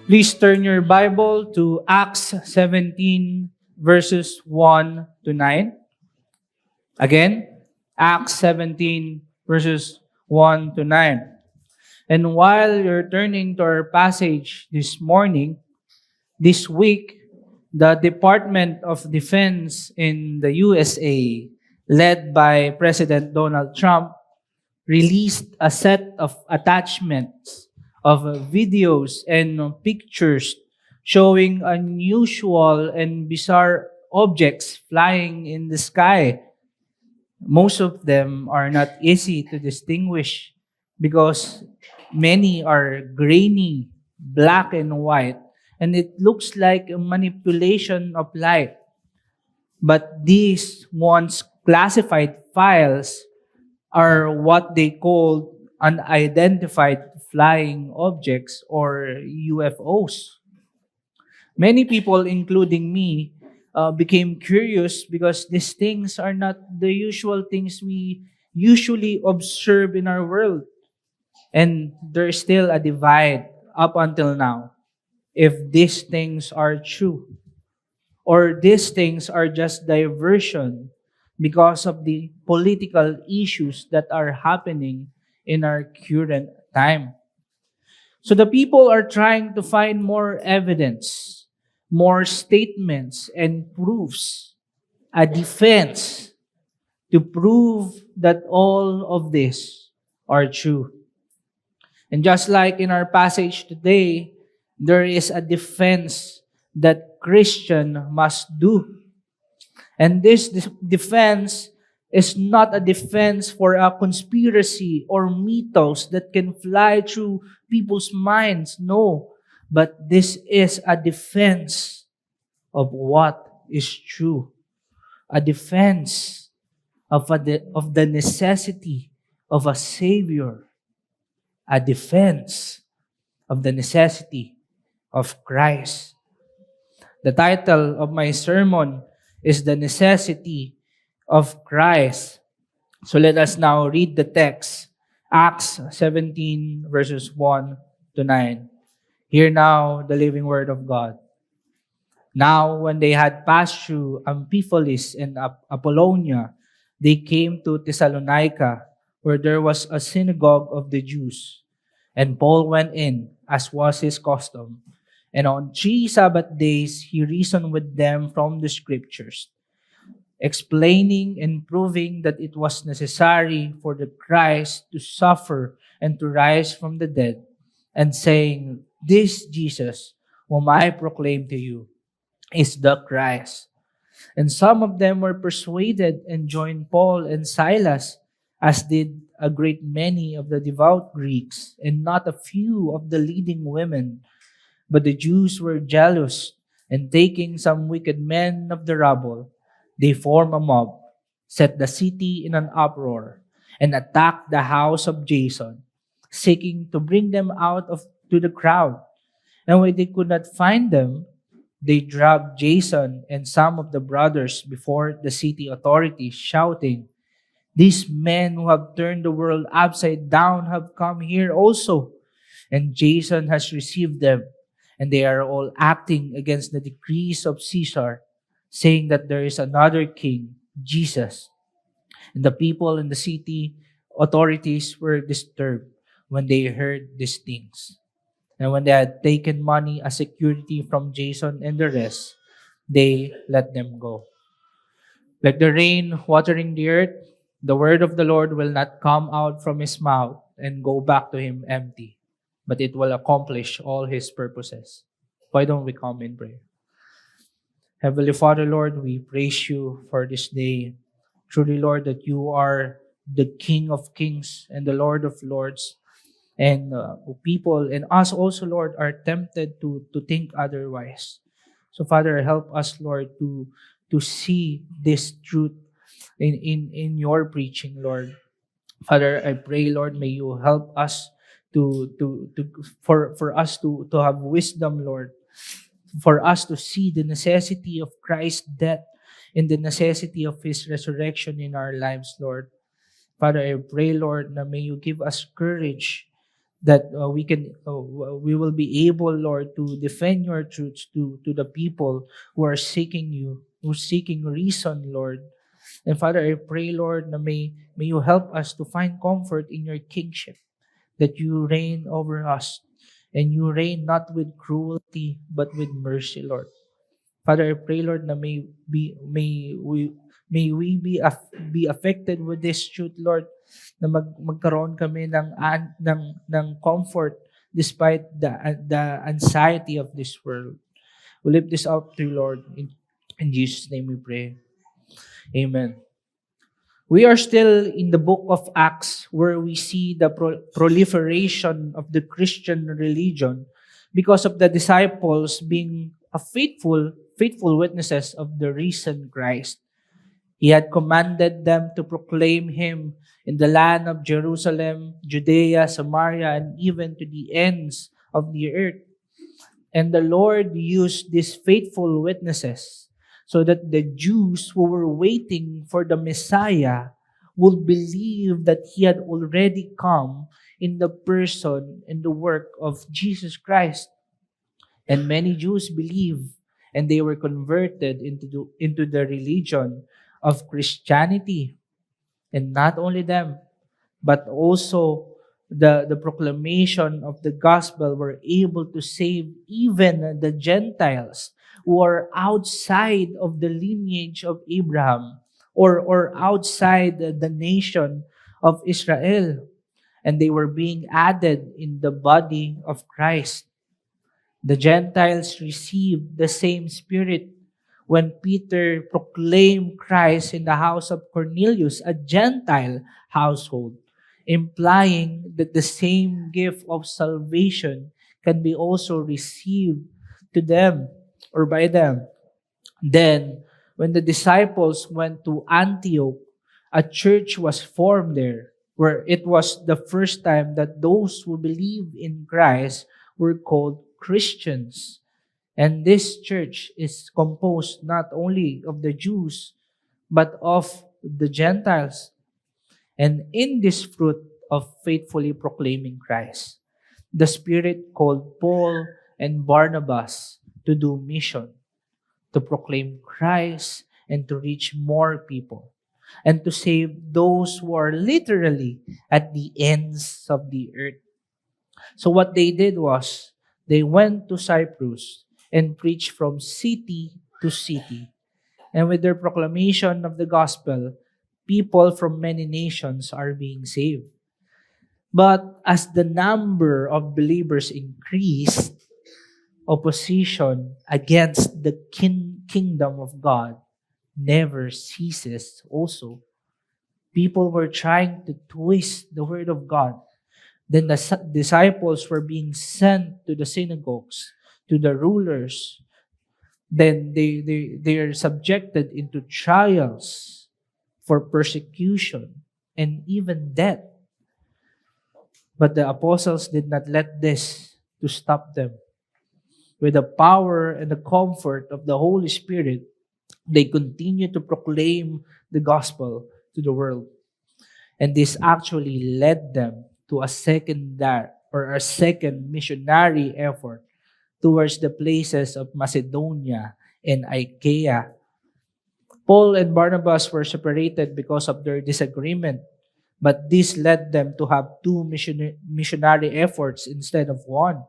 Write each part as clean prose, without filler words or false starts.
Please turn your Bible to Acts 17, verses 1 to 9. Again, Acts 17, verses 1 to 9. And while you're turning to our passage this morning, this week, the Department of Defense in the USA, led by President Donald Trump, released a set of attachments of videos and pictures showing unusual and bizarre objects flying in the sky. Most of them are not easy to distinguish because many are grainy, black and white, and it looks like a manipulation of light. But these once classified files are what they call unidentified flying objects or UFOs. Many people, including me, became curious because these things are not the usual things we usually observe in our world. And there's still a divide up until now if these things are true or these things are just diversion because of the political issues that are happening in our current time. So the people are trying to find more evidence, more statements and proofs, a defense to prove that all of this are true. And just like in our passage today, there is a defense that Christian must do. And this defense is not a defense for a conspiracy or mythos that can fly through people's minds. No, but this is a defense of what is true. A defense of the necessity of a Savior. A defense of the necessity of Christ. The title of my sermon is The Necessity of Christ. So let us now read the text. Acts 17 verses 1 to 9. Hear now the living word of God. Now when they had passed through Amphipolis and Apollonia, they came to Thessalonica, where there was a synagogue of the Jews. And Paul went in, as was his custom. And on 3 Sabbath days, he reasoned with them from the Scriptures, explaining and proving that it was necessary for the Christ to suffer and to rise from the dead, and saying, "This Jesus, whom I proclaim to you, is the Christ." And some of them were persuaded and joined Paul and Silas, as did a great many of the devout Greeks, and not a few of the leading women. But the Jews were jealous, and taking some wicked men of the rabble, they formed a mob, set the city in an uproar, and attacked the house of Jason, seeking to bring them out of to the crowd. And when they could not find them, they dragged Jason and some of the brothers before the city authorities, shouting, "These men who have turned the world upside down have come here also, and Jason has received them, and they are all acting against the decrees of Caesar, saying that there is another king, Jesus." And the people in the city authorities were disturbed when they heard these things. And when they had taken money as security from Jason and the rest, they let them go. Like the rain watering the earth, the word of the Lord will not come out from his mouth and go back to him empty, but it will accomplish all his purposes. Why don't we come in prayer? Heavenly Father, Lord, we praise you for this day. Truly, Lord, that you are the King of kings and the Lord of lords. And people and us also, Lord, are tempted to think otherwise. So, Father, help us, Lord, to see this truth in your preaching, Lord. Father, I pray, Lord, may you help us for us to have wisdom, Lord, for us to see the necessity of Christ's death and the necessity of his resurrection in our lives, Lord. Father, I pray, Lord, na may you give us courage that we will be able, Lord, to defend your truths to the people who are seeking you, who are seeking reason, Lord. And Father, I pray, Lord, na may you help us to find comfort in your kingship, that you reign over us, and you reign not with cruelty, but with mercy, Lord. Father, I pray, Lord, na may we be affected with this truth, Lord, na magkaroon kami ng comfort despite the anxiety of this world. We lift this up to you, Lord. In Jesus' name we pray. Amen. We are still in the book of Acts where we see the proliferation of the Christian religion because of the disciples being faithful witnesses of the risen Christ. He had commanded them to proclaim him in the land of Jerusalem, Judea, Samaria, and even to the ends of the earth. And the Lord used these faithful witnesses so that the Jews who were waiting for the Messiah would believe that he had already come in the person and the work of Jesus Christ. And many Jews believed, and they were converted into the religion of Christianity. And not only them, but also the proclamation of the gospel were able to save even the Gentiles who are outside of the lineage of Abraham, or outside the nation of Israel. And they were being added in the body of Christ. The Gentiles received the same spirit when Peter proclaimed Christ in the house of Cornelius, a Gentile household, implying that the same gift of salvation can be also received to them or by them. Then, when the disciples went to Antioch, a church was formed there, where it was the first time that those who believed in Christ were called Christians. And this church is composed not only of the Jews, but of the Gentiles. And in this fruit of faithfully proclaiming Christ, the Spirit called Paul and Barnabas to do mission, to proclaim Christ and to reach more people, and to save those who are literally at the ends of the earth. So what they did was, they went to Cyprus and preached from city to city. And with their proclamation of the gospel, people from many nations are being saved. But as the number of believers increased, opposition against the kingdom of God never ceases also. People were trying to twist the word of God. Then the disciples were being sent to the synagogues, to the rulers. Then they are subjected into trials for persecution and even death. But the apostles did not let this to stop them. With the power and the comfort of the Holy Spirit, they continue to proclaim the gospel to the world. And this actually led them to a second missionary effort towards the places of Macedonia and Achaia. Paul and Barnabas were separated because of their disagreement, but this led them to have two missionary efforts instead of one.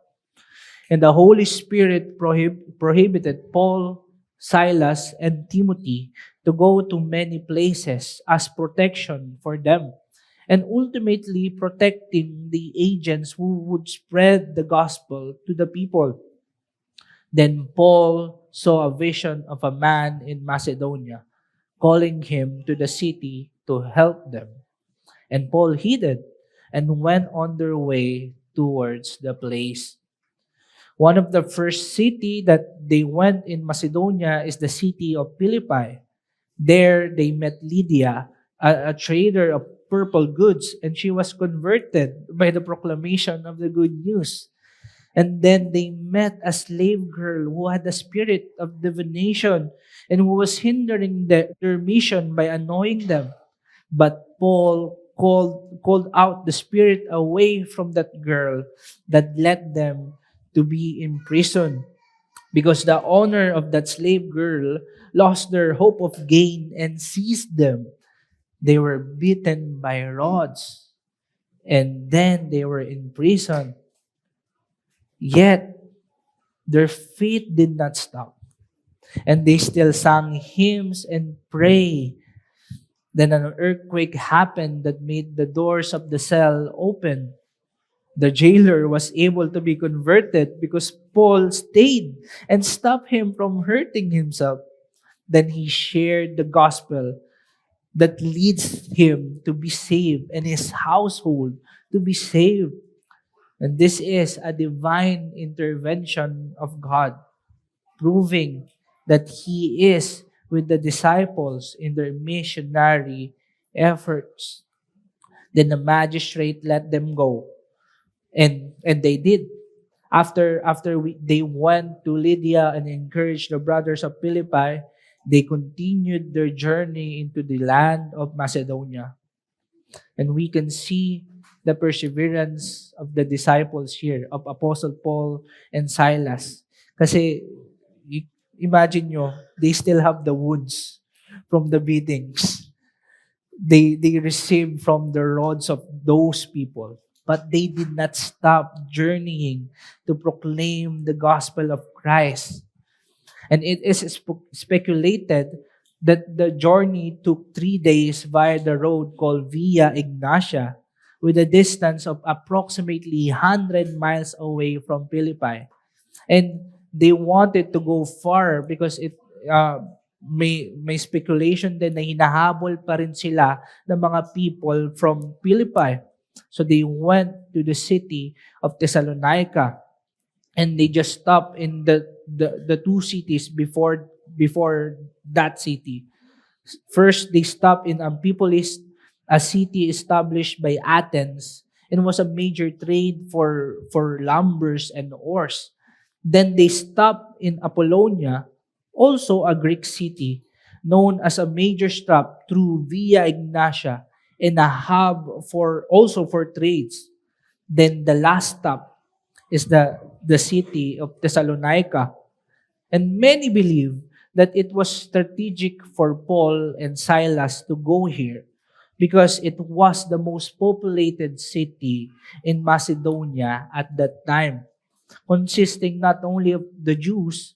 And the Holy Spirit prohibited Paul, Silas, and Timothy to go to many places as protection for them, and ultimately protecting the agents who would spread the gospel to the people. Then Paul saw a vision of a man in Macedonia, calling him to the city to help them. And Paul heeded and went on their way towards the place. One of the first city that they went in Macedonia is the city of Philippi. There they met Lydia, a trader of purple goods, and she was converted by the proclamation of the good news. And then they met a slave girl who had the spirit of divination and who was hindering their mission by annoying them. But Paul called out the spirit away from that girl that led them to be in prison, because the owner of that slave girl lost their hope of gain and seized them. They were beaten by rods, and then they were in prison. Yet their faith did not stop, and they still sang hymns and pray. Then an earthquake happened that made the doors of the cell open. The jailer was able to be converted because Paul stayed and stopped him from hurting himself. Then he shared the gospel that leads him to be saved and his household to be saved. And this is a divine intervention of God, proving that He is with the disciples in their missionary efforts. Then the magistrate let them go, and they did. They went to Lydia and encouraged the brothers of Philippi, they continued their journey into the land of Macedonia. And we can see the perseverance of the disciples here, of Apostle Paul and Silas. Kasi, imagine nyo, they still have the wounds from the beatings. They received from the rods of those people. But they did not stop journeying to proclaim the gospel of Christ. And it is speculated that the journey took 3 days via the road called Via Ignatia, with a distance of approximately 100 miles away from Philippi. And they wanted to go far because may speculation din na hinahabol pa rin sila ng mga people from Philippi. So they went to the city of Thessalonica, and they just stopped in the two cities before that city. First, they stopped in Amphipolis, a city established by Athens, and was a major trade for lumbers and ores. Then they stopped in Apollonia, also a Greek city, known as a major stop through Via Ignatia and a hub for trades. Then the last stop is the city of Thessalonica. And many believe that it was strategic for Paul and Silas to go here because it was the most populated city in Macedonia at that time, consisting not only of the Jews,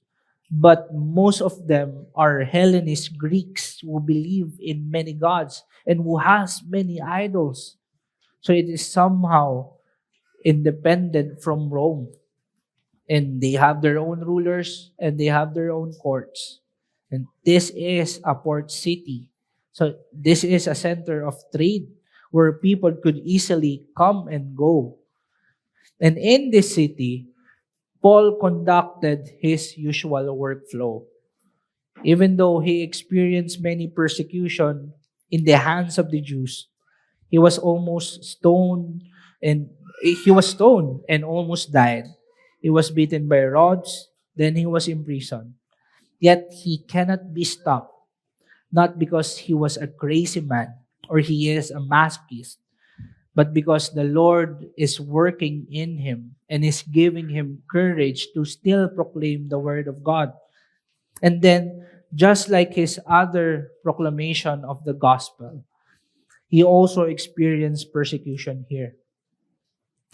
but most of them are Hellenist Greeks who believe in many gods and who has many idols. So it is somehow independent from Rome. And they have their own rulers and they have their own courts. And this is a port city. So this is a center of trade where people could easily come and go. And in this city, Paul conducted his usual workflow. Even though he experienced many persecution in the hands of the Jews, he was almost stoned and almost died. He was beaten by rods, then he was imprisoned. Yet he cannot be stopped, not because he was a crazy man or he is a masochist, but because the Lord is working in him and is giving him courage to still proclaim the word of God. And then, just like his other proclamation of the gospel, he also experienced persecution here.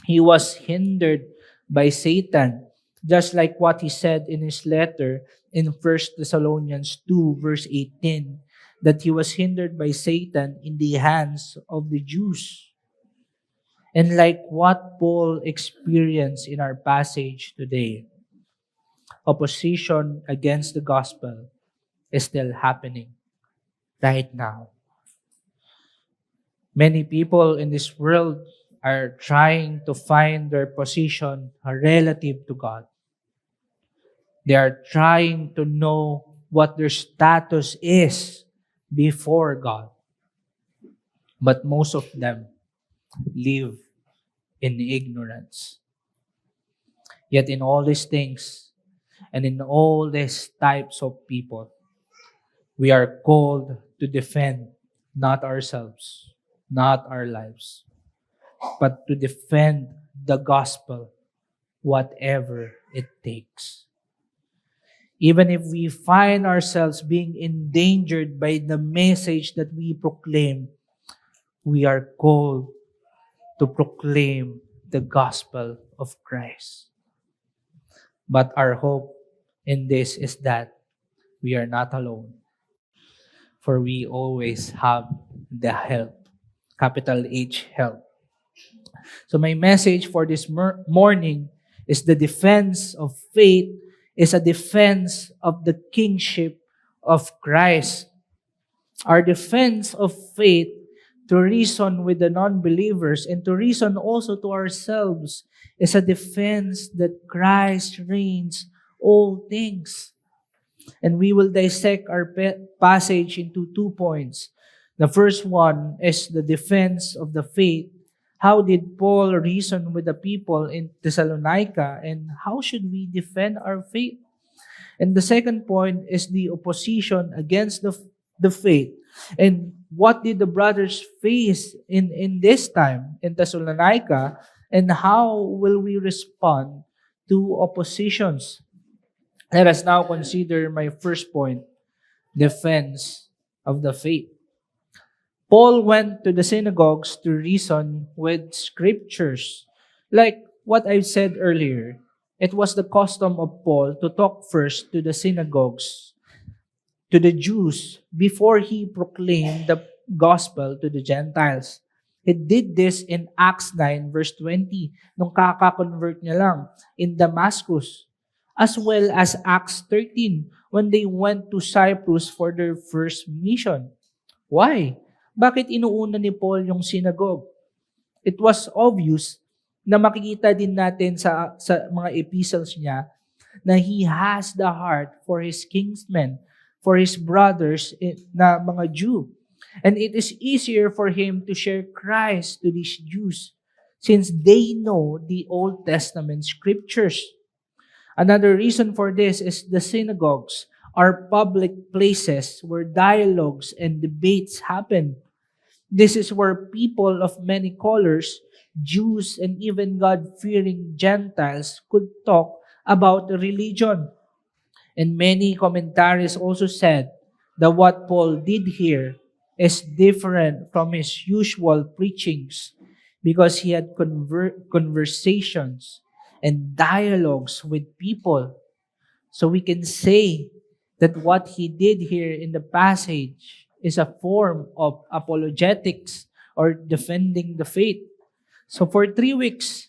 He was hindered by Satan, just like what he said in his letter in 1 Thessalonians 2, verse 18, that he was hindered by Satan in the hands of the Jews. And like what Paul experienced in our passage today, opposition against the gospel is still happening right now. Many people in this world are trying to find their position relative to God. They are trying to know what their status is before God. But most of them live in ignorance. Yet in all these things and in all these types of people, we are called to defend not ourselves, not our lives, but to defend the gospel, whatever it takes. Even if we find ourselves being endangered by the message that we proclaim, we are called to proclaim the gospel of Christ. But our hope in this is that we are not alone, for we always have the help, capital H help. So my message for this morning is the defense of faith is a defense of the kingship of Christ. Our defense of faith to reason with the non-believers and to reason also to ourselves is a defense that Christ reigns all things. And we will dissect our passage into 2 points. The first one is the defense of the faith. How did Paul reason with the people in Thessalonica, and how should we defend our faith? And the second point is the opposition against the faith. And what did the brothers face in this time in Thessalonica, and how will we respond to oppositions? Let us now consider my first point, defense of the faith. Paul went to the synagogues to reason with scriptures. Like what I said earlier, it was the custom of Paul to talk first to the synagogues, to the Jews, before he proclaimed the gospel to the Gentiles. He did this in Acts 9 verse 20, nung kaka-convert niya lang in Damascus, as well as Acts 13 when they went to Cyprus for their first mission. Why? Bakit inuuna ni Paul yung synagogue? It was obvious na makikita din natin sa mga epistles niya na he has the heart for his kinsmen, for his brothers na mga Jew. And it is easier for him to share Christ to these Jews since they know the Old Testament scriptures. Another reason for this is the synagogues are public places where dialogues and debates happen. This is where people of many colors, Jews and even God-fearing Gentiles could talk about religion. And many commentaries also said that what Paul did here is different from his usual preachings because he had conversations and dialogues with people. So we can say that what he did here in the passage is a form of apologetics or defending the faith. So for 3 weeks,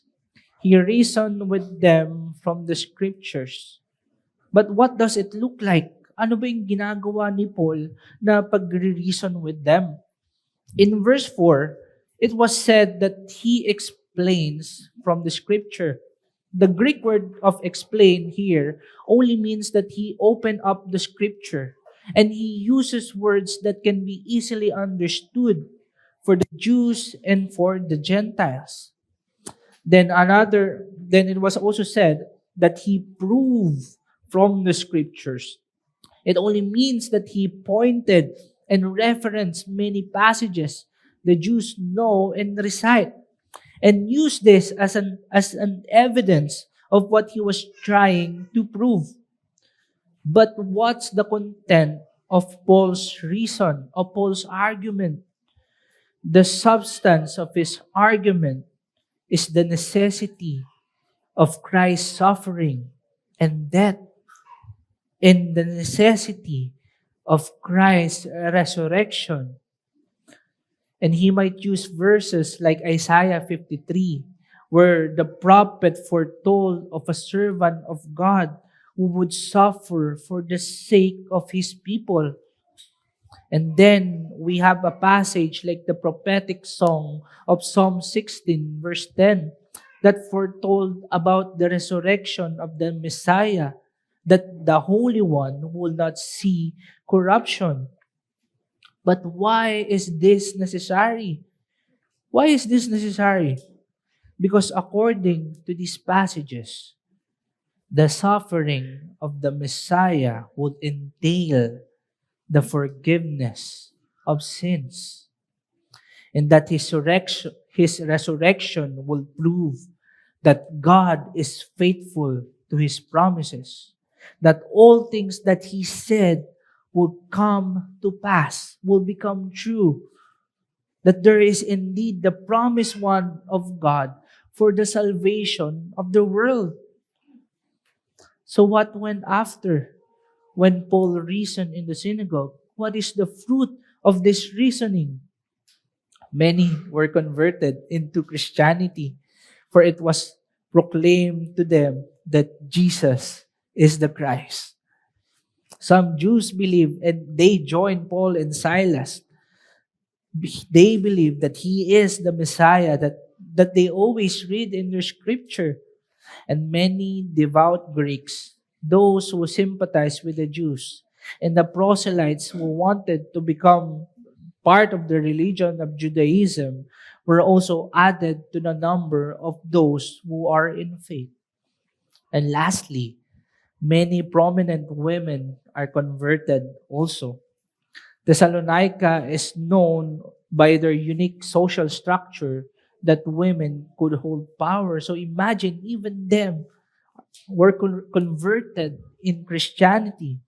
he reasoned with them from the scriptures. But what does it look like? Ano ba yung ginagawa ni Paul na pag-reason with them? In verse 4, it was said that he explains from the scripture. The Greek word of explain here only means that he opened up the scripture and he uses words that can be easily understood for the Jews and for the Gentiles. Then it was also said that he proved from the scriptures. It only means that he pointed and referenced many passages the Jews know and recite, and use this as an evidence of what he was trying to prove. But what's the content of Paul's reason, of Paul's argument? The substance of his argument is the necessity of Christ's suffering and death, and the necessity of Christ's resurrection. And he might use verses like Isaiah 53, where the prophet foretold of a servant of God who would suffer for the sake of his people. And then we have a passage like the prophetic song of Psalm 16, verse 10, that foretold about the resurrection of the Messiah, that the Holy One will not see corruption. But why is this necessary? Why is this necessary? Because according to these passages, the suffering of the Messiah would entail the forgiveness of sins. and that his resurrection will prove that God is faithful to his promises, that all things that he said will come to pass, will become true, that there is indeed the promised one of God for the salvation of the world. So what went after when Paul reasoned in the synagogue? What is the fruit of this reasoning? Many were converted into Christianity, for it was proclaimed to them that Jesus is the Christ. Some Jews believed and they joined Paul and Silas. They believed that he is the Messiah that they always read in their scripture. And many devout Greeks, those who sympathized with the Jews, and the proselytes who wanted to become part of the religion of Judaism, were also added to the number of those who are in faith. And lastly, many prominent women are converted also. Thessalonica is known by their unique social structure that women could hold power. So imagine even them were converted in Christianity.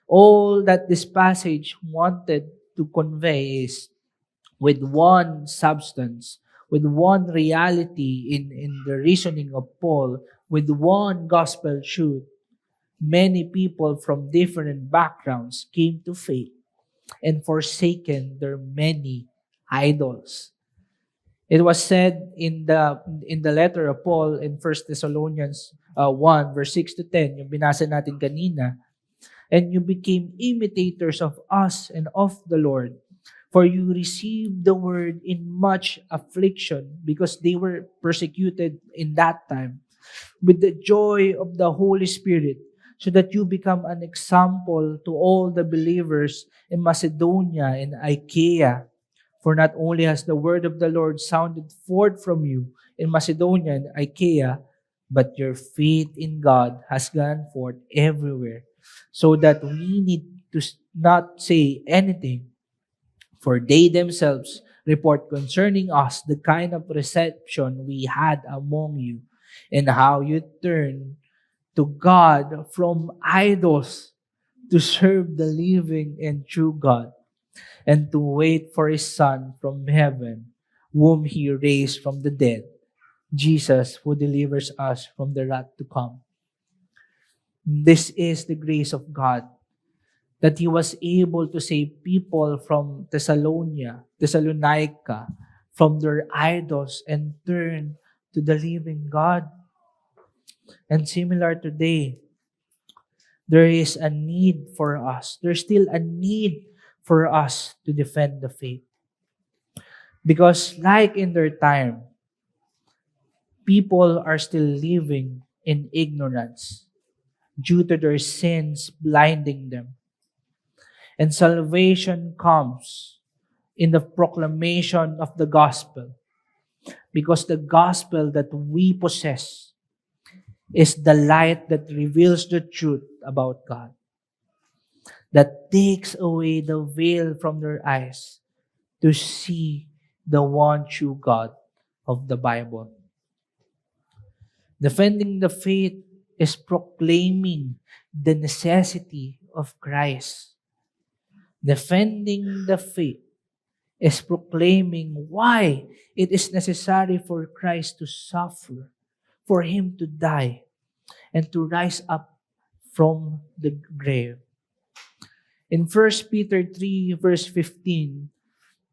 All that this passage wanted to convey is with one substance, with one reality in the reasoning of Paul, with one gospel truth, many people from different backgrounds came to faith and forsaken their many idols. It was said in the letter of Paul in 1 Thessalonians 1 verse 6 to 10, yung binasa natin kanina, and you became imitators of us and of the Lord, for you received the word in much affliction, because they were persecuted in that time, with the joy of the Holy Spirit, so that you become an example to all the believers in Macedonia and Achaia. For not only has the word of the Lord sounded forth from you in Macedonia and Achaia, but your faith in God has gone forth everywhere, so that we need to not say anything, for they themselves report concerning us the kind of reception we had among you, and how you turned to God from idols to serve the living and true God, and to wait for his Son from heaven, whom he raised from the dead, Jesus, who delivers us from the wrath to come. This is the grace of God, that he was able to save people from Thessalonica, from their idols, and turn to the living God. And similar today, there is a need for us. There's still a need for us to defend the faith. Because like in their time, people are still living in ignorance due to their sins blinding them. And salvation comes in the proclamation of the gospel, because the gospel that we possess is the light that reveals the truth about God, that takes away the veil from their eyes to see the one true God of the Bible. Defending the faith is proclaiming the necessity of Christ. Defending the faith is proclaiming why it is necessary for Christ to suffer, for him to die, and to rise up from the grave. In 1 Peter 3 verse 15,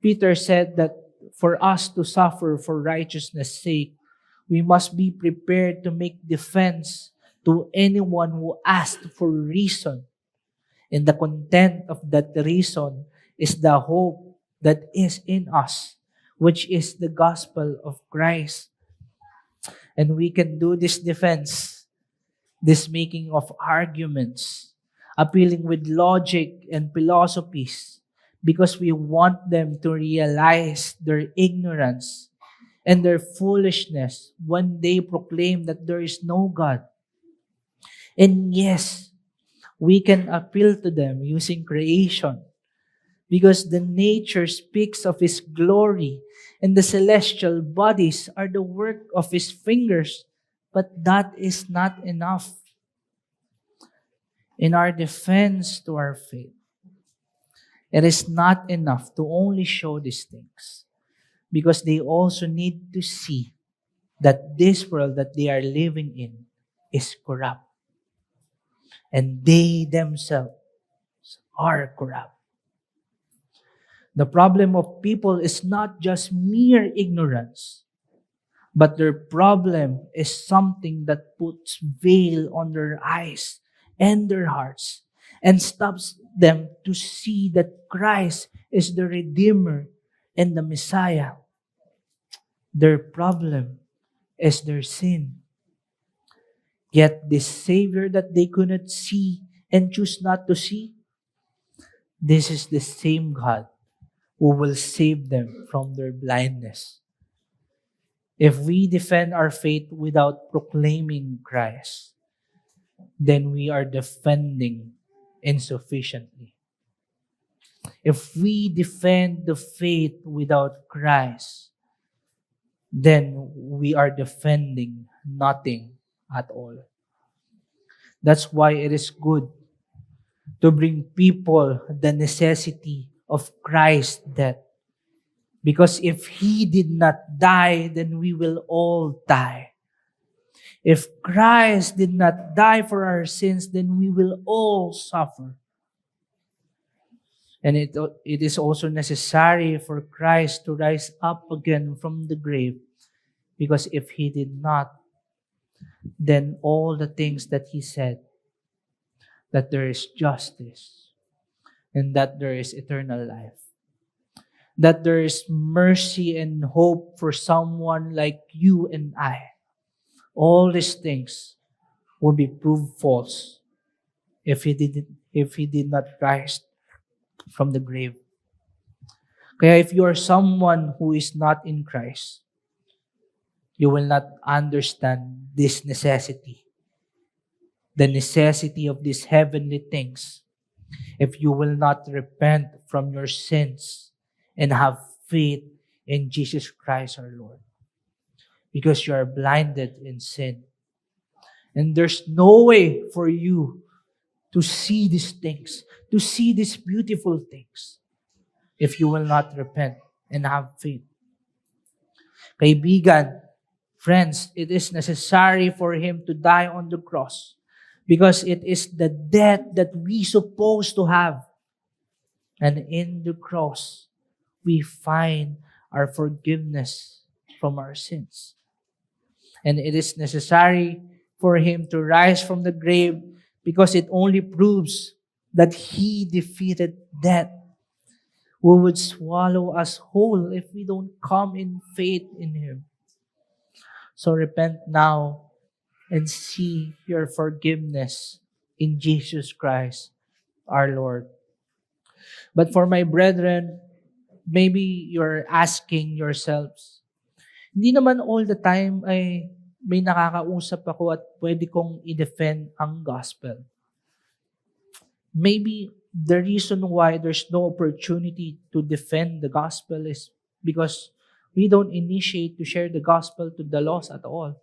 Peter said that for us to suffer for righteousness' sake, we must be prepared to make defense to anyone who asks for reason. And the content of that reason is the hope that is in us, which is the gospel of Christ. And we can do this defense, this making of arguments, appealing with logic and philosophies, because we want them to realize their ignorance and their foolishness when they proclaim that there is no God. And yes, we can appeal to them using creation, because the nature speaks of His glory, and the celestial bodies are the work of His fingers. But that is not enough. In our defense to our faith, it is not enough to only show these things, because they also need to see that this world that they are living in is corrupt, and they themselves are corrupt. The problem of people is not just mere ignorance, but their problem is something that puts veil on their eyes and their hearts and stops them to see that Christ is the Redeemer and the Messiah. Their problem is their sin. Yet this Savior that they could not see and choose not to see, this is the same God who will save them from their blindness. If we defend our faith without proclaiming Christ, then we are defending insufficiently. If we defend the faith without Christ, then we are defending nothing at all. That's why it is good to bring people the necessity of Christ's death. Because if He did not die, then we will all die. If Christ did not die for our sins, then we will all suffer. And it is also necessary for Christ to rise up again from the grave. Because if He did not, then all the things that He said, that there is justice, and that there is eternal life, that there is mercy and hope for someone like you and I, all these things will be proved false if He did not rise from the grave. Kaya if you are someone who is not in Christ, you will not understand this necessity, the necessity of these heavenly things, if you will not repent from your sins and have faith in Jesus Christ our Lord. Because you are blinded in sin. And there's no way for you to see these things, to see these beautiful things, if you will not repent and have faith. Kaibigan, friends, it is necessary for Him to die on the cross because it is the death that we supposed to have. And in the cross, we find our forgiveness from our sins. And it is necessary for Him to rise from the grave because it only proves that He defeated death, who would swallow us whole if we don't come in faith in Him. So repent now and see your forgiveness in Jesus Christ our Lord. But for my brethren, maybe you're asking yourselves, hindi naman all the time ay may nakakausap ako at pwede kong i-defend ang gospel. Maybe the reason why there's no opportunity to defend the gospel is because we don't initiate to share the gospel to the lost at all.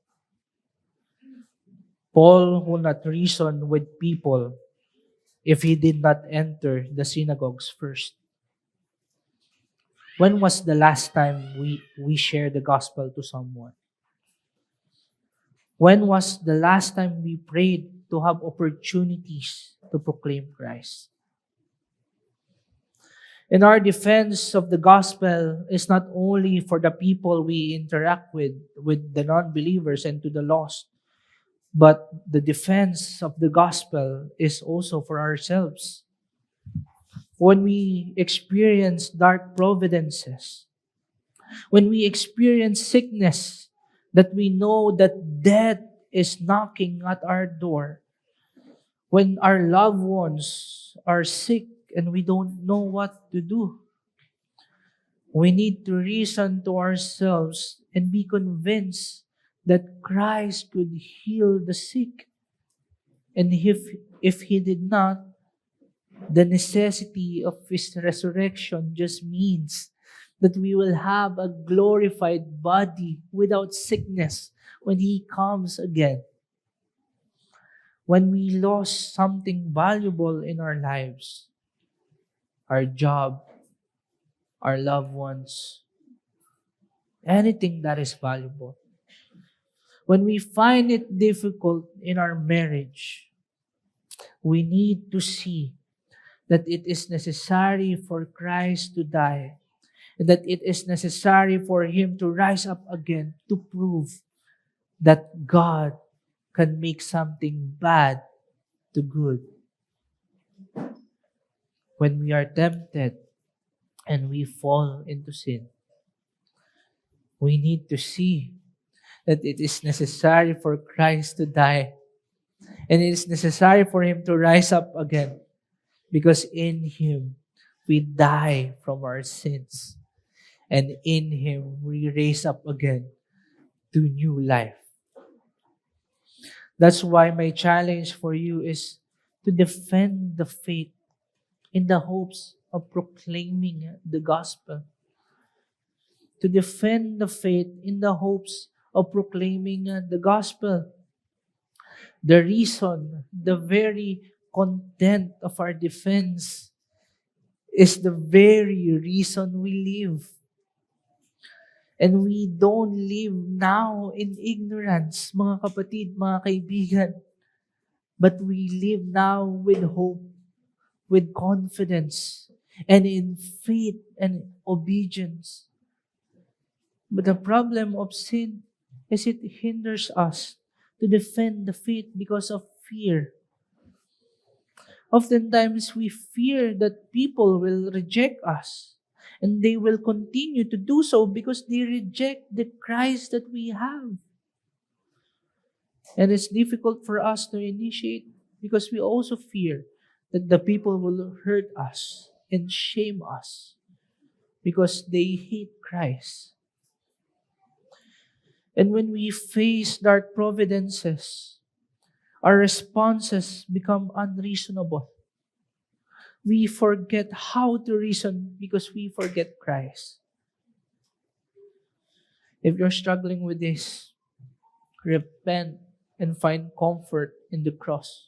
Paul will not reason with people if he did not enter the synagogues first. When was the last time we shared the gospel to someone? When was the last time we prayed to have opportunities to proclaim Christ? And our defense of the gospel is not only for the people we interact with the non-believers and to the lost, but the defense of the gospel is also for ourselves. When we experience dark providences, when we experience sickness, that we know that death is knocking at our door, when our loved ones are sick and we don't know what to do, we need to reason to ourselves and be convinced that Christ could heal the sick. And if He did not, The necessity of His resurrection just means that we will have a glorified body without sickness when He comes again. When we lost something valuable in our lives, our job, our loved ones, anything that is valuable. When we find it difficult in our marriage, we need to see that it is necessary for Christ to die, and that it is necessary for Him to rise up again to prove that God can make something bad to good. When we are tempted and we fall into sin, we need to see that it is necessary for Christ to die, and it is necessary for Him to rise up again, because in Him we die from our sins, and in Him we raise up again to new life. That's why my challenge for you is to defend the faith in the hopes of proclaiming the gospel. To defend the faith in the hopes of proclaiming the gospel. The reason, the very content of our defense is the very reason we live. And we don't live now in ignorance, mga kapatid, mga kaibigan. But we live now with hope, with confidence, and in faith and obedience. But the problem of sin is it hinders us to defend the faith because of fear. Oftentimes, we fear that people will reject us, and they will continue to do so because they reject the Christ that we have. And it's difficult for us to initiate because we also fear that the people will hurt us and shame us because they hate Christ. And when we face dark providences, our responses become unreasonable. We forget how to reason because we forget Christ. If you're struggling with this, repent and find comfort in the cross.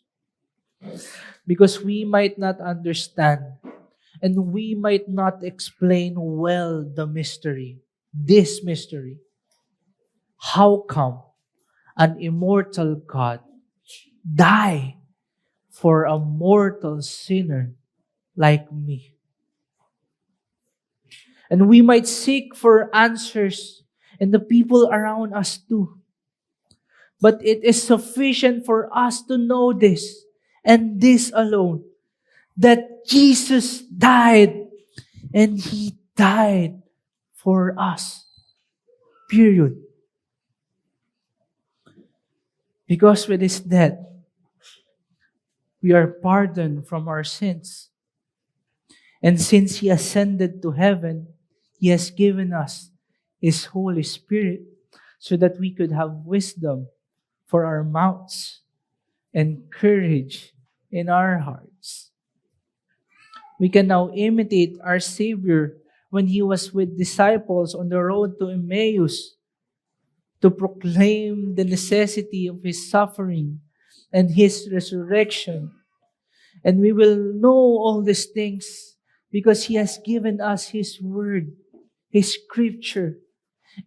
Because we might not understand and we might not explain well the mystery, this mystery. How come an immortal God die for a mortal sinner like me? And we might seek for answers and the people around us too. But it is sufficient for us to know this and this alone, that Jesus died and He died for us. Period. Because with His death, we are pardoned from our sins. And since He ascended to heaven, He has given us His Holy Spirit so that we could have wisdom for our mouths and courage in our hearts. We can now imitate our Savior when He was with disciples on the road to Emmaus to proclaim the necessity of His suffering and His resurrection. And we will know all these things because He has given us His Word, His Scripture.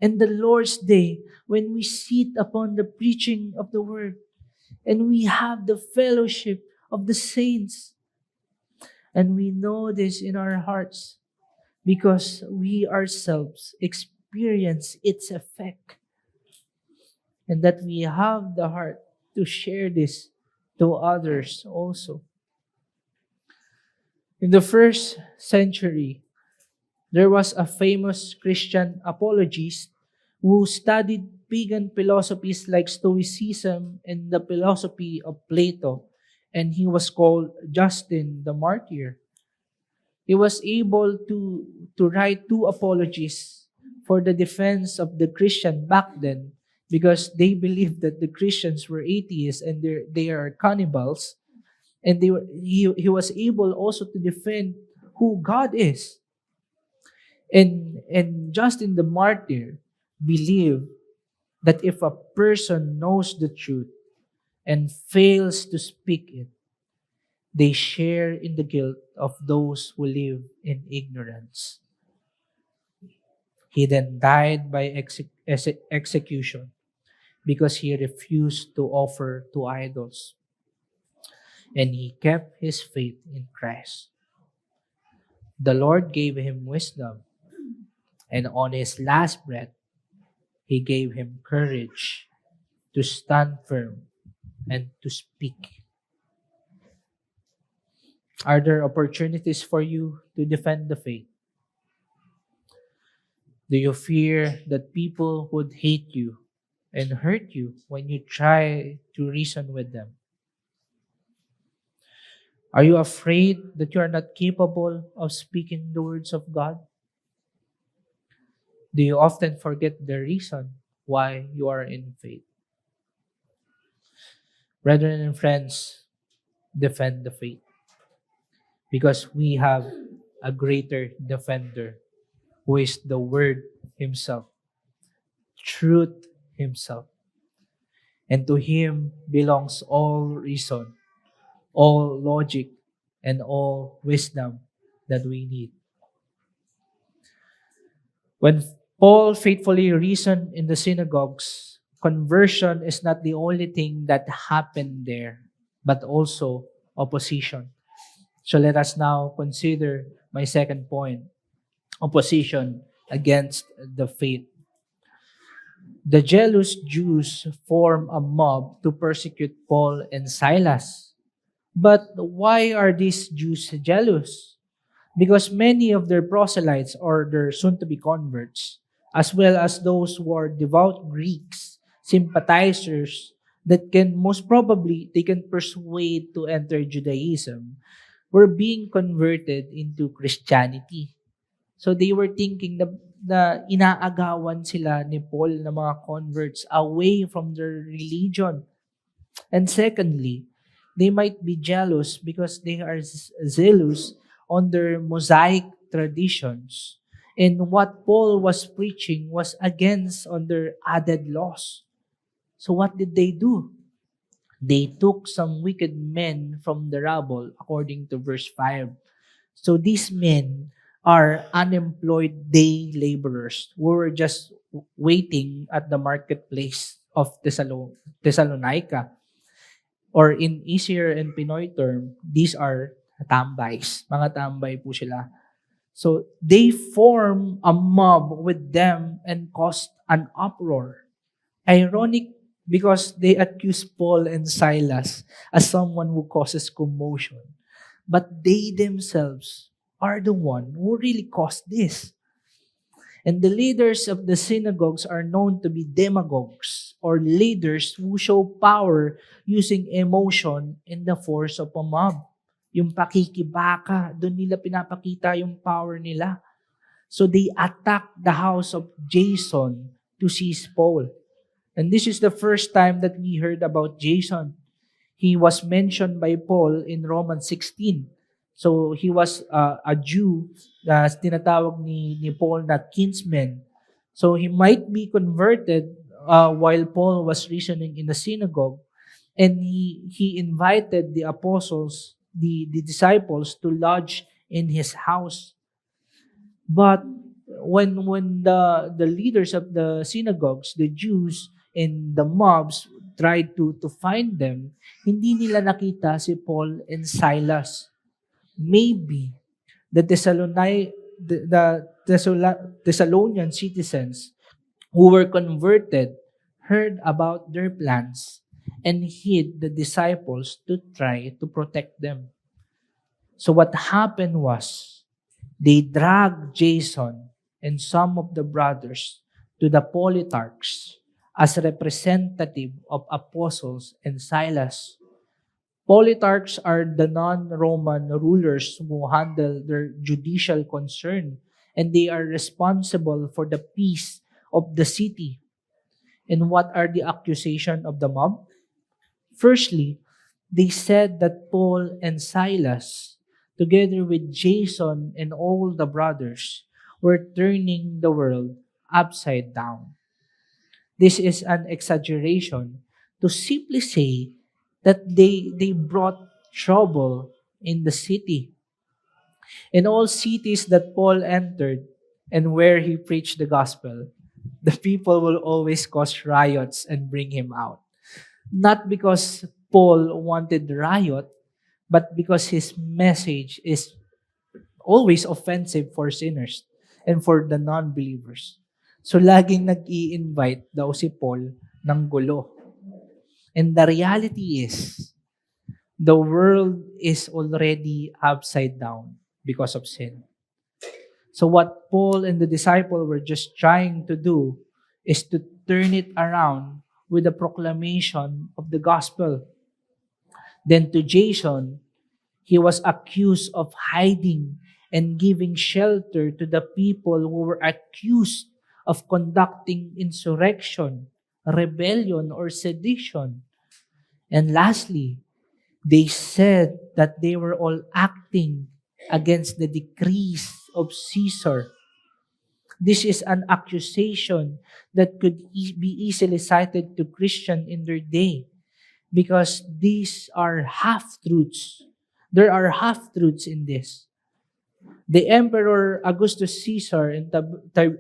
And the Lord's Day, when we sit upon the preaching of the Word, and we have the fellowship of the saints. And we know this in our hearts because we ourselves experience its effect. And that we have the heart to share this to others also. In the first century, there was a famous Christian apologist who studied pagan philosophies like Stoicism and the philosophy of Plato, and he was called Justin the Martyr. He was able to write 2 apologies for the defense of the Christian back then because they believed that the Christians were atheists and they are cannibals. And he was able also to defend who God is. And Justin the martyr believed that if a person knows the truth and fails to speak it, they share in the guilt of those who live in ignorance. He then died by execution because he refused to offer to idols and he kept his faith in Christ. The Lord gave him wisdom, and on his last breath, he gave him courage to stand firm and to speak. Are there opportunities for you to defend the faith? Do you fear that people would hate you and hurt you when you try to reason with them? Are you afraid that you are not capable of speaking the words of God? Do you often forget the reason why you are in faith? Brethren and friends, defend the faith because we have a greater defender who is the Word Himself, truth Himself. And to Him belongs all reason, all logic, and all wisdom that we need. When Paul faithfully reasoned in the synagogues, conversion is not the only thing that happened there, but also opposition. So let us now consider my second point, opposition against the faith. The jealous Jews form a mob to persecute Paul and Silas. But why are these Jews jealous? Because many of their proselytes or their soon-to-be converts, as well as those who are devout Greeks, sympathizers that can most probably they can persuade to enter Judaism, were being converted into Christianity. So they were thinking na inaagawan sila ni Paul na mga converts away from their religion. And secondly, they might be jealous because they are zealous on their Mosaic traditions. And what Paul was preaching was against on their added laws. So what did they do? They took some wicked men from the rabble, according to verse 5. So these men are unemployed day laborers who were just waiting at the marketplace of Thessalonica. Or in easier and Pinoy term, these are tambays. Mga tambay po sila. So they form a mob with them and caused an uproar. Ironic because they accuse Paul and Silas as someone who causes commotion. But they themselves are the one who really caused this. And the leaders of the synagogues are known to be demagogues or leaders who show power using emotion and the force of a mob. Yung pakikibaka, doon nila pinapakita yung power nila. So they attack the house of Jason to seize Paul. And this is the first time that we heard about Jason. He was mentioned by Paul in Romans 16. So he was a Jew na tinatawag ni Paul na kinsman. So he might be converted while Paul was reasoning in the synagogue, and he invited the apostles, the disciples, to lodge in his house. But when the leaders of the synagogues, the Jews and the mobs tried to find them, hindi nila nakita si Paul and Silas. Maybe the Thessalonian citizens who were converted heard about their plans and hid the disciples to try to protect them. So what happened was they dragged Jason and some of the brothers to the politarchs as representative of apostles and Silas. Politarchs are the non-Roman rulers who handle their judicial concern, and they are responsible for the peace of the city. And what are the accusation of the mob? Firstly, They said that Paul and Silas, together with Jason and all the brothers, were turning the world upside down. This is an exaggeration to simply say that they brought trouble in the city. In all cities that Paul entered and where he preached the gospel, the people will always cause riots and bring him out. Not because Paul wanted riot, but because his message is always offensive for sinners and for the non-believers. So laging nag-i-invite daw si Paul ng gulo. And the reality is, the world is already upside down because of sin. So what Paul and the disciple were just trying to do is to turn it around with the proclamation of the gospel. Then to Jason, he was accused of hiding and giving shelter to the people who were accused of conducting insurrection, rebellion, or sedition. And lastly, they said that they were all acting against the decrees of Caesar. This is an accusation that could be easily cited to Christian in their day because these are half-truths. There are half-truths in this. The Emperor Augustus Caesar and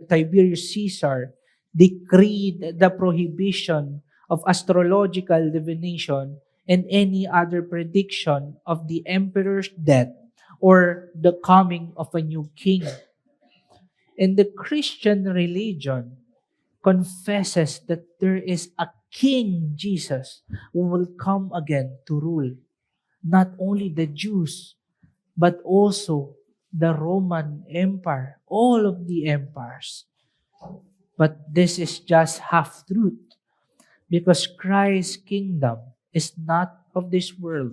Tiberius Caesar decreed the prohibition of astrological divination and any other prediction of the emperor's death or the coming of a new king. And the Christian religion confesses that there is a King Jesus who will come again to rule not only the Jews, but also the Roman Empire, all of the empires. But this is just half truth because Christ's kingdom is not of this world.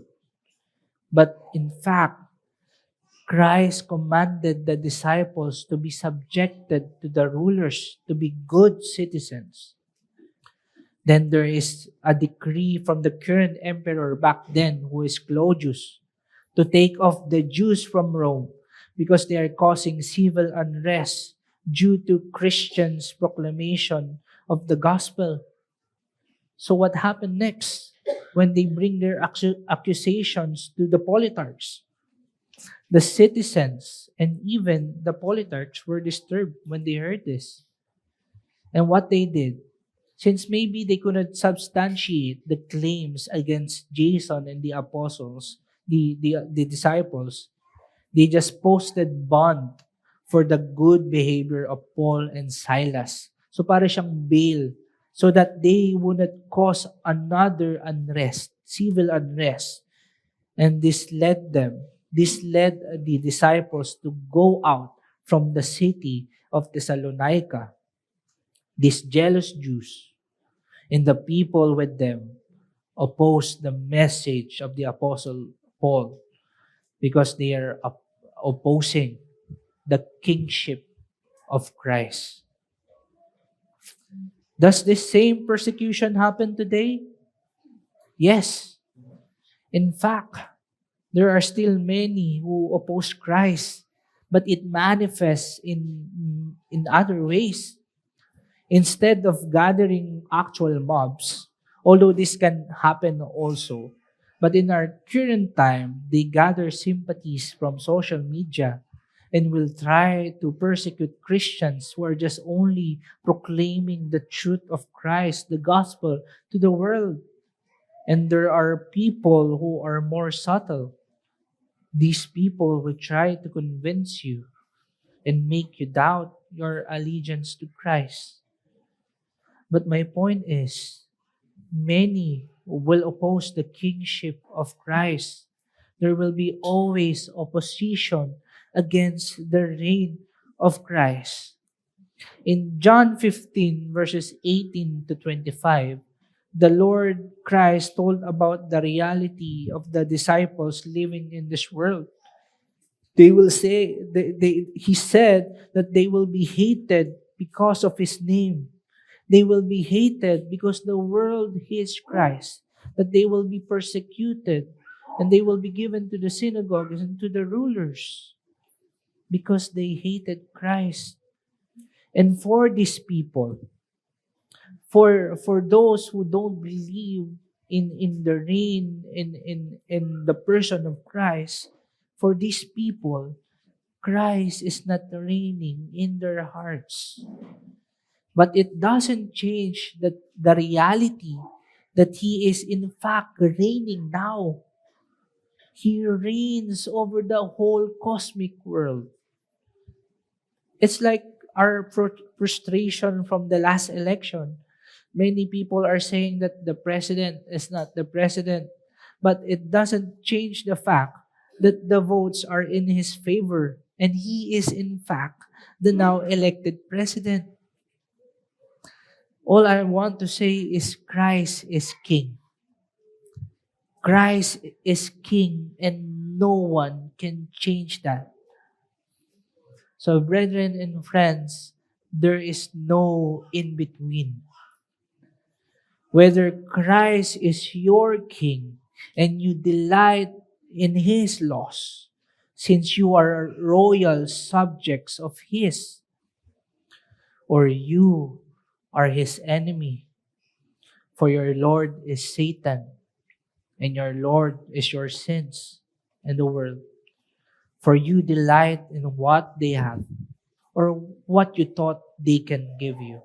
But in fact, Christ commanded the disciples to be subjected to the rulers, to be good citizens. Then there is a decree from the current emperor back then, who is Claudius, to take off the Jews from Rome because they are causing civil unrest due to Christians' proclamation of the gospel. So what happened next when they bring their accusations to the politarchs? The citizens and even the politarchs were disturbed when they heard this. And what they did, since maybe they could not substantiate the claims against Jason and the apostles, the disciples, they just posted bond for the good behavior of Paul and Silas. So para siyang bail so that they would not cause another unrest, civil unrest. And this led the disciples to go out from the city of Thessalonica. These jealous Jews and the people with them opposed the message of the Apostle Paul because they are opposing the kingship of Christ. Does this same persecution happen today? Yes. In fact, there are still many who oppose Christ, but it manifests in other ways. Instead of gathering actual mobs, although this can happen also, but in our current time, they gather sympathies from social media and will try to persecute Christians who are just only proclaiming the truth of Christ, the gospel, to the world. And there are people who are more subtle. These people will try to convince you and make you doubt your allegiance to Christ. But my point is, many will oppose the kingship of Christ. There will be always opposition against the reign of Christ. In John 15, verses 18 to 25, the Lord Christ told about the reality of the disciples living in this world. They will say, he said that they will be hated because of his name. They will be hated because the world hates Christ. that they will be persecuted and they will be given to the synagogues and to the rulers because they hated Christ. And for these people, for those who don't believe in the reign in the person of Christ, for these people, Christ is not reigning in their hearts. But it doesn't change the reality that He is in fact reigning now. He reigns over the whole cosmic world. It's like our frustration from the last election. Many people are saying that the president is not the president, but it doesn't change the fact that the votes are in his favor and he is in fact the now elected president. All I want to say is Christ is king. Christ is king and no one can change that. So, brethren and friends, there is no in between. Whether Christ is your king and you delight in his laws, since you are royal subjects of his, or you are his enemy, for your Lord is Satan, and your Lord is your sins and the world. For you delight in what they have, or what you thought they can give you.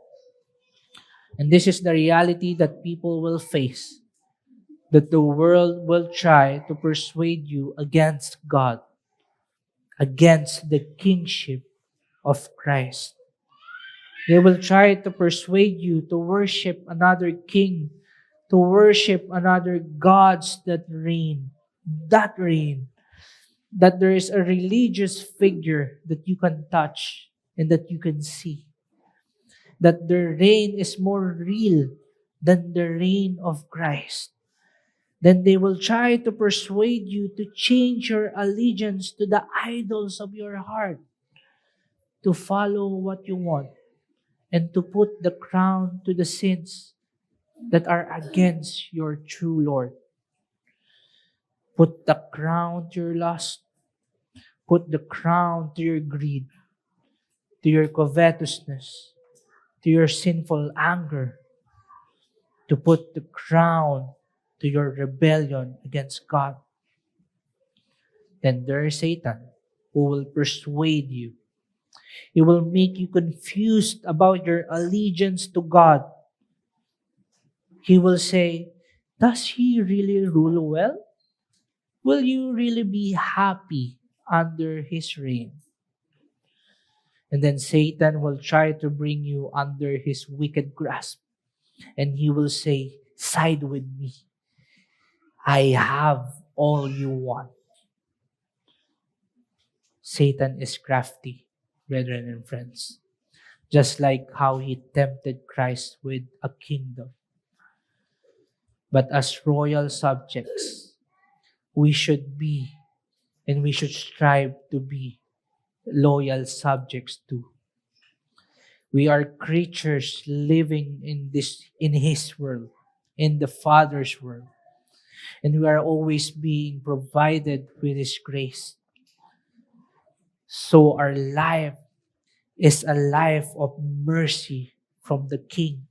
And this is the reality that people will face, that the world will try to persuade you against God, against the kingship of Christ. They will try to persuade you to worship another king, to worship another gods that reign, that there is a religious figure that you can touch and that you can see. That their reign is more real than the reign of Christ. Then they will try to persuade you to change your allegiance to the idols of your heart, to follow what you want, and to put the crown to the sins that are against your true Lord. Put the crown to your lust. Put the crown to your greed, to your covetousness, to your sinful anger, to put the crown to your rebellion against God. Then there is Satan who will persuade you. He will make you confused about your allegiance to God. He will say, does he really rule well? Will you really be happy under his reign? And then Satan will try to bring you under his wicked grasp. And he will say, side with me. I have all you want. Satan is crafty, brethren and friends. Just like how he tempted Christ with a kingdom. But as royal subjects, we should be and we should strive to be loyal subjects too. We are creatures living in his world, in the Father's world. And we are always being provided with his grace. So our life is a life of mercy from the King.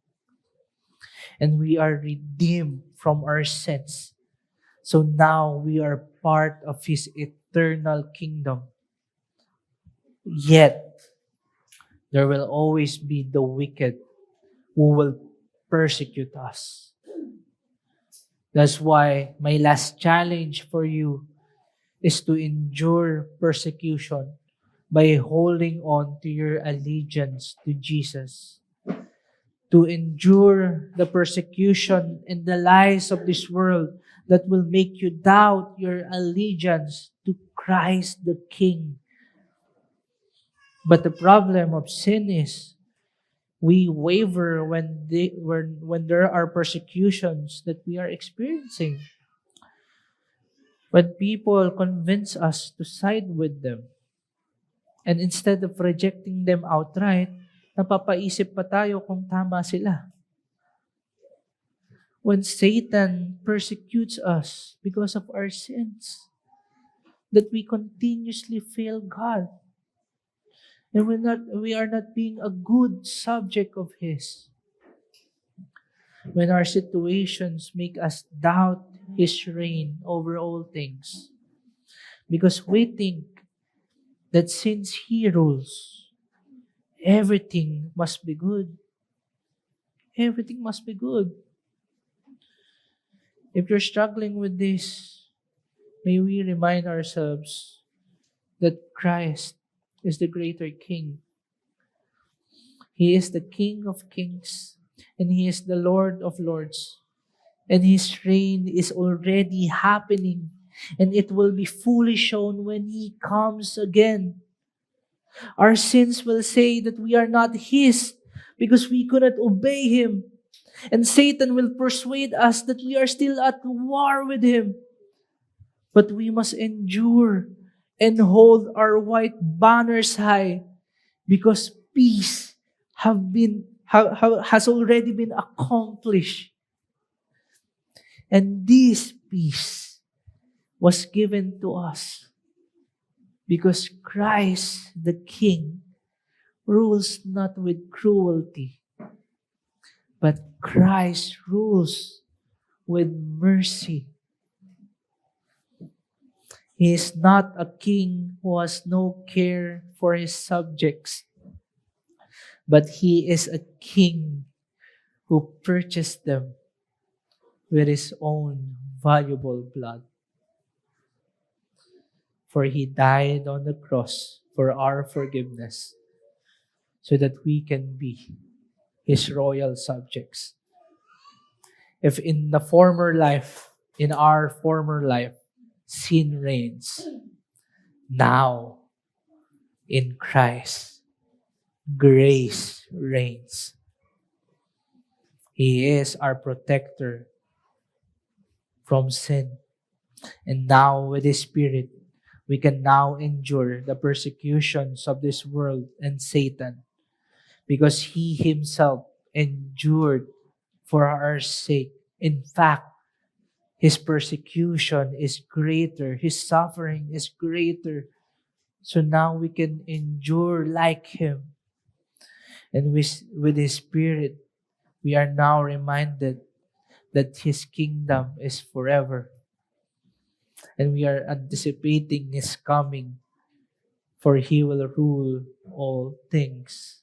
And we are redeemed from our sins. So now we are part of his eternal kingdom. Yet, there will always be the wicked who will persecute us. That's why my last challenge for you is to endure persecution by holding on to your allegiance to Jesus. To endure the persecution and the lies of this world that will make you doubt your allegiance to Christ the King. But the problem of sin is we waver when there are persecutions that we are experiencing. When people convince us to side with them, and instead of rejecting them outright, napapaisip pa tayo kung tama sila. when Satan persecutes us because of our sins, that we continuously fail God, and we are not being a good subject of His. When our situations make us doubt His reign over all things, because we think that since He rules, everything must be good. Everything must be good. If you're struggling with this, may we remind ourselves that Christ is the greater King. He is the King of kings, and He is the Lord of lords. And His reign is already happening, and it will be fully shown when He comes again. Our sins will say that we are not His because we could not obey Him. And Satan will persuade us that we are still at war with Him. But we must endure and hold our white banners high, because peace has already been accomplished. And this peace was given to us because Christ the King rules not with cruelty, but Christ rules with mercy. He is not a king who has no care for his subjects, but He is a king who purchased them with His own valuable blood. For He died on the cross for our forgiveness, so that we can be His royal subjects. If in our former life, sin reigns, now in Christ, grace reigns. He is our protector from sin. And now with His Spirit, we can now endure the persecutions of this world and Satan, because He Himself endured for our sake. In fact, His persecution is greater. His suffering is greater. So now we can endure like Him. And with His Spirit, we are now reminded that His kingdom is forever. And we are anticipating His coming, for He will rule all things.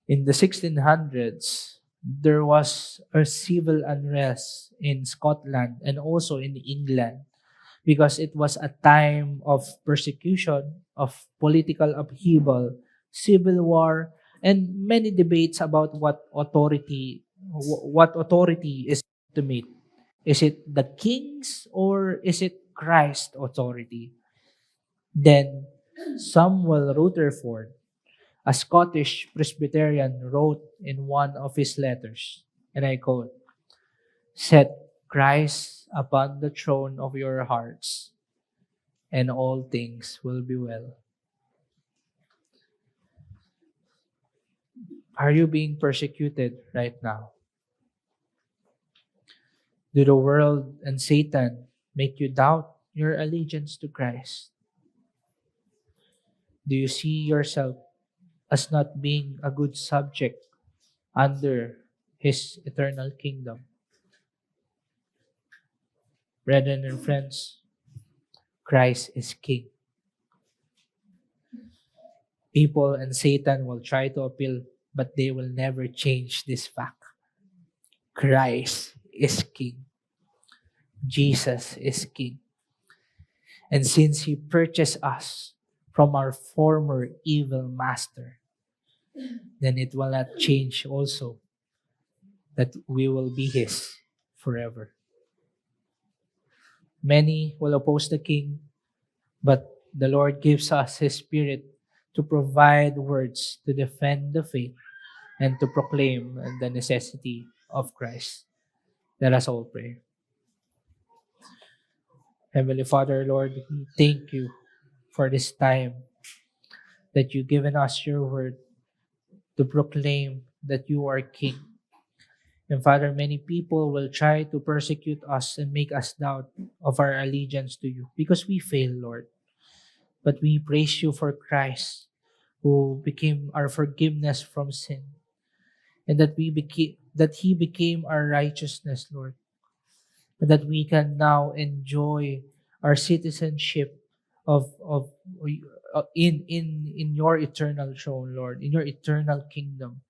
In the 1600s, there was a civil unrest in Scotland and also in England, because it was a time of persecution, of political upheaval, civil war, and many debates about what authority is ultimate. Is it the king's or is it Christ's authority? Then Samuel Rutherford, a Scottish Presbyterian, wrote in one of his letters, and I quote, "Set Christ upon the throne of your hearts, and all things will be well." Are you being persecuted right now? Do the world and Satan make you doubt your allegiance to Christ? Do you see yourself as not being a good subject under His eternal kingdom? Brethren and friends, Christ is King. People and Satan will try to appeal, but they will never change this fact. Christ is King. Jesus is King. And since He purchased us from our former evil master, then it will not change also that we will be His forever. Many will oppose the King, but the Lord gives us His Spirit to provide words to defend the faith and to proclaim the necessity of Christ. Let us all pray. Heavenly Father, Lord, we thank You for this time that You've given us Your word to proclaim that You are King. And Father, many people will try to persecute us and make us doubt of our allegiance to you because we fail, Lord. But we praise you for Christ, who became our forgiveness from sin, and that he became our righteousness, Lord, and that we can now enjoy our citizenship of in your eternal throne, Lord, in your eternal kingdom.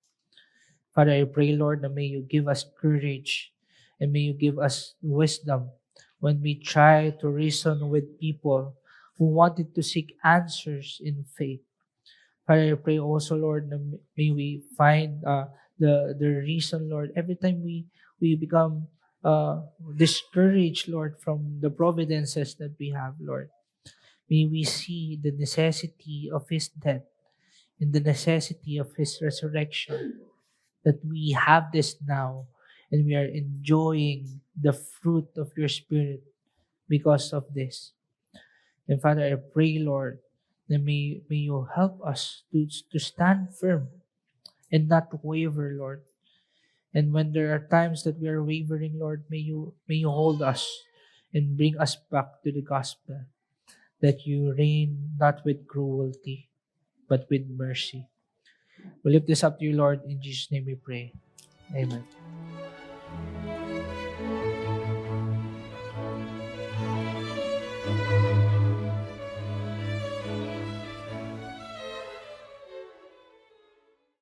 Father, I pray, Lord, that may you give us courage and may you give us wisdom when we try to reason with people who wanted to seek answers in faith. Father, I pray also, Lord, that may we find the reason, Lord, every time we become discouraged, Lord, from the providences that we have, Lord. May we see the necessity of His death and the necessity of His resurrection, that we have this now and we are enjoying the fruit of your Spirit because of this. And Father, I pray, Lord, that may you help us to stand firm and not waver, Lord. And when there are times that we are wavering, Lord, may you hold us and bring us back to the gospel, that you reign not with cruelty, but with mercy. We lift this up to you, Lord. In Jesus' name we pray. Amen.